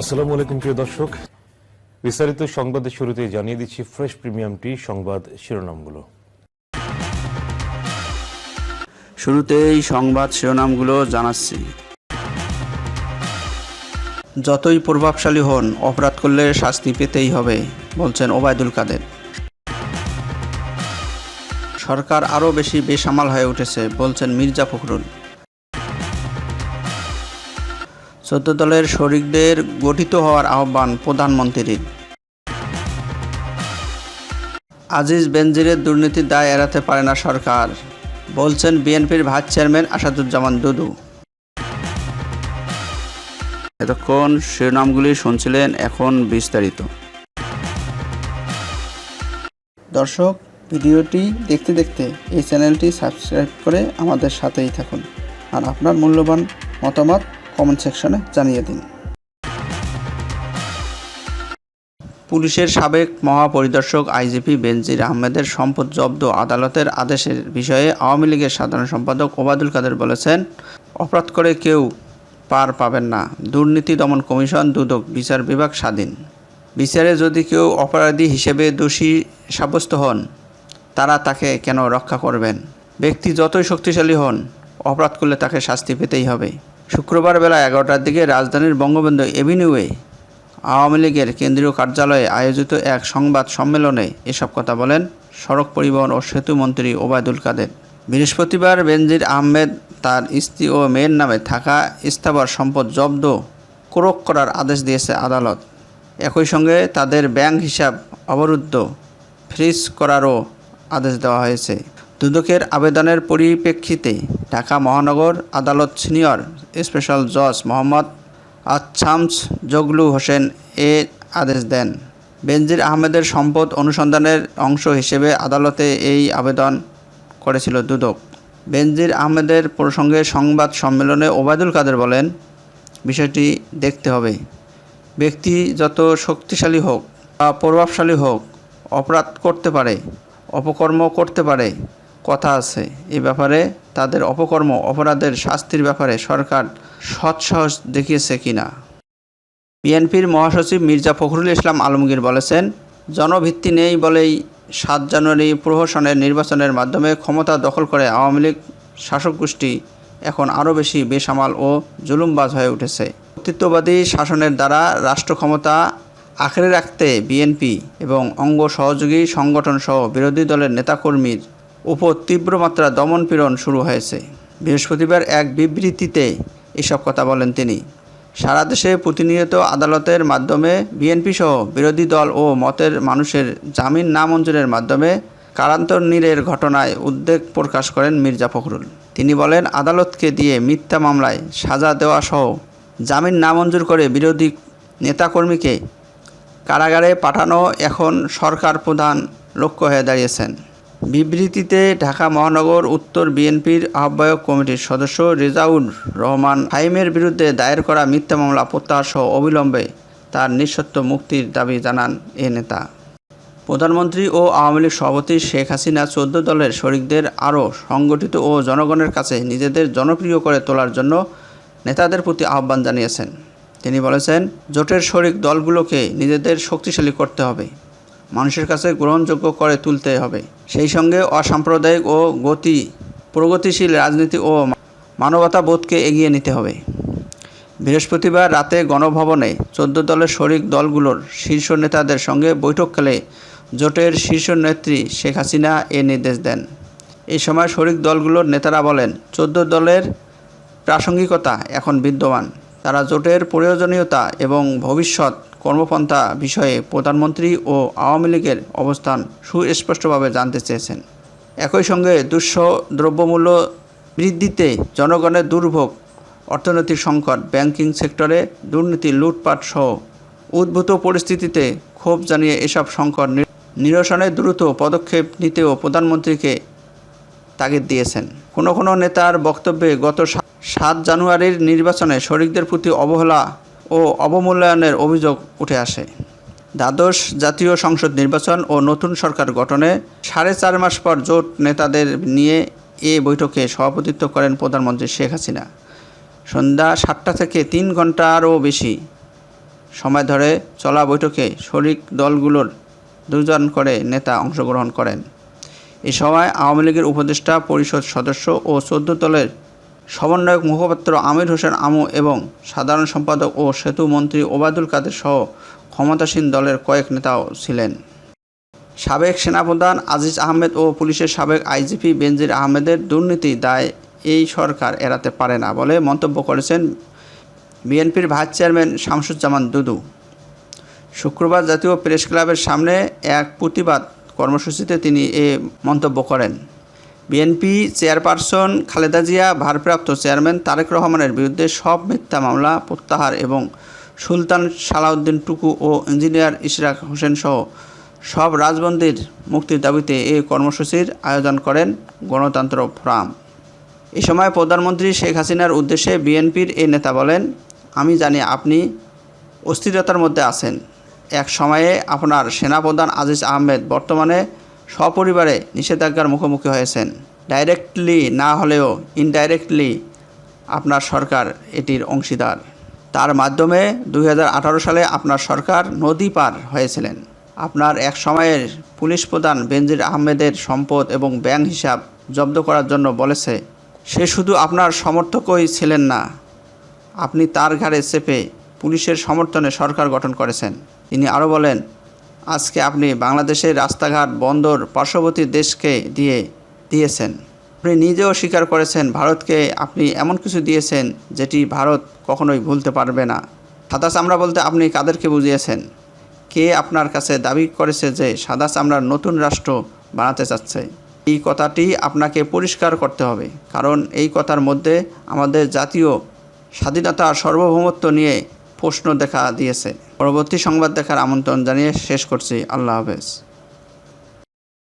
আসসালামু আলাইকুম প্রিয় দর্শক, বিস্তারিত সংবাদের শুরুতে জানিয়ে দিচ্ছি ফ্রেশ প্রিমিয়াম টি সংবাদ শিরোনামগুলো। শুরুতেই সংবাদ শিরোনামগুলো জানাচ্ছি। যতই প্রভাবশালী হন, অপরাধ করলে শাস্তি পেতেই হবে, বলছেন ওবায়দুল কাদের। সরকার আরও বেশি বেসামাল হয়ে উঠেছে, বলছেন মির্জা ফখরুল। 14 দলের শরিকদের গঠিত হওয়ার আহ্বান প্রধানমন্ত্রীর। আজিজ বেনজিরের দুর্নীতির দায় এড়াতে পারে না সরকার, বলছেন বিএনপির ভাইস চেয়ারম্যান আসাদুজ্জামান দুদু। এতক্ষণ শিরোনামগুলি শুনছিলেন, এখন বিস্তারিত। দর্শক, ভিডিওটি দেখতে দেখতে এই চ্যানেলটি সাবস্ক্রাইব করে আমাদের সাথেই থাকুন, আর আপনার মূল্যবান মতামত কমেন্ট সেকশনে জানিয়ে দিন। পুলিশের সাবেক মহাপরিদর্শক আইজিপি বেনজির আহমেদের সম্পদ জব্দ আদালতের আদেশের বিষয়ে আওয়ামী লীগের সাধারণ সম্পাদক ওবায়দুল কাদের বলেছেন, অপরাধ করে কেউ পার পাবেন না। দুর্নীতি দমন কমিশন, দুদক, বিচার বিভাগ স্বাধীন। বিচারে যদি কেউ অপরাধী হিসেবে দোষী সাব্যস্ত হন, তারা তাকে কেন রক্ষা করবেন? ব্যক্তি যতই শক্তিশালী হন, অপরাধ করলে তাকে শাস্তি পেতেই হবে। শুক্রবার বেলা 11টার দিকে রাজধানীর বঙ্গবন্ধু এভিনিউয়ে আওয়ামী লীগের কেন্দ্রীয় কার্যালয়ে আয়োজিত এক সংবাদ সম্মেলনে এসব কথা বলেন সড়ক পরিবহন ও সেতু মন্ত্রী ওবায়দুল কাদের। বৃহস্পতিবার বেনজির আহমেদ তার স্ত্রী ও মেয়ের নামে থাকা স্থাবর সম্পদ জব্দ ক্রোক করার আদেশ দিয়েছে আদালত। একই সঙ্গে তাদের ব্যাংক হিসাব অবরুদ্ধ ফ্রিজ করারও আদেশ দেওয়া হয়েছে। দুদকের আবেদনের পরিপ্রেক্ষিতে ঢাকা মহানগর আদালত সিনিয়র স্পেশাল জজ মোহাম্মদ আচ্ছামস জগলু হোসেন এ আদেশ দেন। বেনজির আহমেদের সম্পদ অনুসন্ধানের অংশ হিসেবে আদালতে এই আবেদন করেছিল দুদক। বেনজির আহমেদের প্রসঙ্গে সংবাদ সম্মেলনে ওবায়দুল কাদের বলেন, বিষয়টি দেখতে হবে। ব্যক্তি যত শক্তিশালী হোক বা প্রভাবশালী হোক, অপরাধ করতে পারে, অপকর্ম করতে পারে। কথা আছে এ ব্যাপারে, তাদের অপকর্ম অপরাধের শাস্তির ব্যাপারে সরকার সৎসাহস দেখিয়েছে কিনা। বিএনপির মহাসচিব মির্জা ফখরুল ইসলাম আলমগীর বলেছেন, জনভিত্তি নেই বলেই 7 জানুয়ারি প্রহসনের নির্বাচনের মাধ্যমে ক্ষমতা দখল করে আওয়ামী লীগ শাসক গোষ্ঠী এখন আরও বেশি বেসামাল ও জুলুমবাজ হয়ে উঠেছে। কর্তৃত্ববাদী শাসনের দ্বারা রাষ্ট্র ক্ষমতা আঁকড়ে রাখতে বিএনপি এবং অঙ্গ সহযোগী সংগঠনসহ বিরোধী দলের নেতাকর্মীর উপর তীব্রমাত্রা দমনপীড়ন শুরু হয়েছে। বৃহস্পতিবার এক বিবৃতিতে এসব কথা বলেন তিনি। সারা দেশে প্রতিনিয়ত আদালতের মাধ্যমে বিএনপিসহ বিরোধী দল ও মতের মানুষের জামিন নামঞ্জুরের মাধ্যমে কারান্তরীণের ঘটনায় উদ্বেগ প্রকাশ করেন মির্জা ফখরুল। তিনি বলেন, আদালতকে দিয়ে মিথ্যা মামলায় সাজা দেওয়া সহ জামিন নামঞ্জুর করে বিরোধী নেতাকর্মীকে কারাগারে পাঠানো এখন সরকার প্রধান লক্ষ্য হয়ে দাঁড়িয়েছেন। বিবৃতিতে ঢাকা মহানগর উত্তর বিএনপির আহ্বায়ক কমিটির সদস্য রেজাউর রহমান ফাহিমের বিরুদ্ধে দায়ের করা মিথ্যা মামলা প্রত্যাহার সহ অবিলম্বে তার নিঃশর্ত মুক্তির দাবি জানান এ নেতা। প্রধানমন্ত্রী ও আওয়ামী লীগ সভাপতি শেখ হাসিনা 14 দলের শরিকদের আরও সংগঠিত ও জনগণের কাছে নিজেদের জনপ্রিয় করে তোলার জন্য নেতাদের প্রতি আহ্বান জানিয়েছেন। তিনি বলেছেন, জোটের শরিক দলগুলোকে নিজেদের শক্তিশালী করতে হবে, মানুষের কাছে গ্রহণযোগ্য করে তুলতে হবে। সেই সঙ্গে অসাম্প্রদায়িক ও প্রগতিশীল রাজনীতি ও মানবতাবোধকে এগিয়ে নিতে হবে। বৃহস্পতিবার রাতে গণভবনে 14 দলের শরিক দলগুলোর শীর্ষ নেতাদের সঙ্গে বৈঠককালে জোটের শীর্ষ নেত্রী শেখ হাসিনা এ নির্দেশ দেন। এই সময় শরিক দলগুলোর নেতারা বলেন, 14 দলের প্রাসঙ্গিকতা এখন বিদ্যমান। তারা জোটের প্রয়োজনীয়তা এবং ভবিষ্যৎ কর্মপন্থা বিষয়ে প্রধানমন্ত্রী ও আওয়ামী লীগের অবস্থান সুস্পষ্টভাবে জানতে চেয়েছেন। একই সঙ্গে দ্রব্যমূল্য বৃদ্ধিতে জনগণের দুর্ভোগ, অর্থনৈতিক সংকট, ব্যাংকিং সেক্টরে দুর্নীতি, লুটপাট সহ উদ্ভূত পরিস্থিতিতে ক্ষোভ জানিয়ে এসব সংকট নিরসনে দ্রুত পদক্ষেপ নিতেও প্রধানমন্ত্রীকে তাগিদ দিয়েছেন। কোনো নেতার বক্তব্যে গত 7 জানুয়ারির নির্বাচনে শরিকদের প্রতি অবহেলা ও অবমূল্যায়নের অভিযোগ উঠে আসে। দ্বাদশ জাতীয় সংসদ নির্বাচন ও নতুন সরকার গঠনে 4.5 মাস পর জোট নেতাদের নিয়ে এ বৈঠকে সভাপতিত্ব করেন প্রধানমন্ত্রী শেখ হাসিনা। সন্ধ্যা 7টা থেকে 3 ঘন্টারও বেশি সময় ধরে চলা বৈঠকে শরিক দলগুলোর 2 জন করে নেতা অংশগ্রহণ করেন। এ সময় আওয়ামী লীগের উপদেষ্টা পরিষদ সদস্য ও 14 দলের সমন্বয়ক মুখপাত্র আমির হোসেন আমু এবং সাধারণ সম্পাদক ও সেতু মন্ত্রী ওবায়দুল কাদের সহ ক্ষমতাসীন দলের কয়েক নেতাও ছিলেন। সাবেক সেনাপ্রধান আজিজ আহমেদ ও পুলিশের সাবেক আইজিপি বেনজির আহমেদের দুর্নীতি দায় এই সরকার এড়াতে পারে না বলে মন্তব্য করেছেন বিএনপির ভাইস চেয়ারম্যান শামসুজ্জামান দুদু। শুক্রবার জাতীয় প্রেস ক্লাবের সামনে এক প্রতিবাদ কর্মসূচিতে তিনি এ মন্তব্য করেন। বিএনপি চেয়ারপারসন খালেদা জিয়া, ভারপ্রাপ্ত চেয়ারম্যান তারেক রহমানের বিরুদ্ধে সব মিথ্যা মামলা প্রত্যাহার এবং সুলতান সালাউদ্দিন টুকু ও ইঞ্জিনিয়ার ইশরাক হোসেন সহ সব রাজবন্দীর মুক্তির দাবিতে এই কর্মসূচির আয়োজন করেন গণতন্ত্র ফোরাম। এ সময় প্রধানমন্ত্রী শেখ হাসিনার উদ্দেশ্যে বিএনপির এই নেতা বলেন, আমি জানি আপনি অস্থিরতার মধ্যে আছেন। এক সময়ে আপনার সেনাপ্রধান আজিজ আহমেদ বর্তমানে সপরিবারে নিষেধাজ্ঞার মুখোমুখি হয়েছেন। ডাইরেক্টলি না হলেও ইনডাইরেক্টলি আপনার সরকার এটির অংশীদার। তার মাধ্যমে 2018 সালে আপনার সরকার নদী পার হয়েছিলেন। আপনার এক সময়ের পুলিশ প্রধান বেনজির আহমেদের সম্পদ এবং ব্যাংক হিসাব জব্দ করার জন্য বলেছে। সে শুধু আপনার সমর্থকই ছিলেন না, আপনি তার ঘাড়ে চেপে পুলিশের সমর্থনে সরকার গঠন করেছেন। তিনি আরও বলেন, আজকে আপনি বাংলাদেশের রাস্তাঘাট, বন্দর পার্শ্ববর্তী দেশকে দিয়েছেন। আপনি নিজেও স্বীকার করেছেন ভারতকে আপনি এমন কিছু দিয়েছেন যেটি ভারত কখনোই ভুলতে পারবে না। সাদা চামড়া বলতে আপনি কাদেরকে বুঝিয়েছেন? কে আপনার কাছে দাবি করেছে যে সাদা চামড়ার নতুন রাষ্ট্র বানাতে চাচ্ছে? এই কথাটি আপনাকে পরিষ্কার করতে হবে, কারণ এই কথার মধ্যে আমাদের জাতীয় স্বাধীনতা সার্বভৌমত্ব নিয়ে প্রশ্ন দেখা দিয়েছে। পরবর্তী সংবাদ দেখার আমন্ত্রণ জানিয়ে শেষ করছি। আল্লাহ হাফেজ।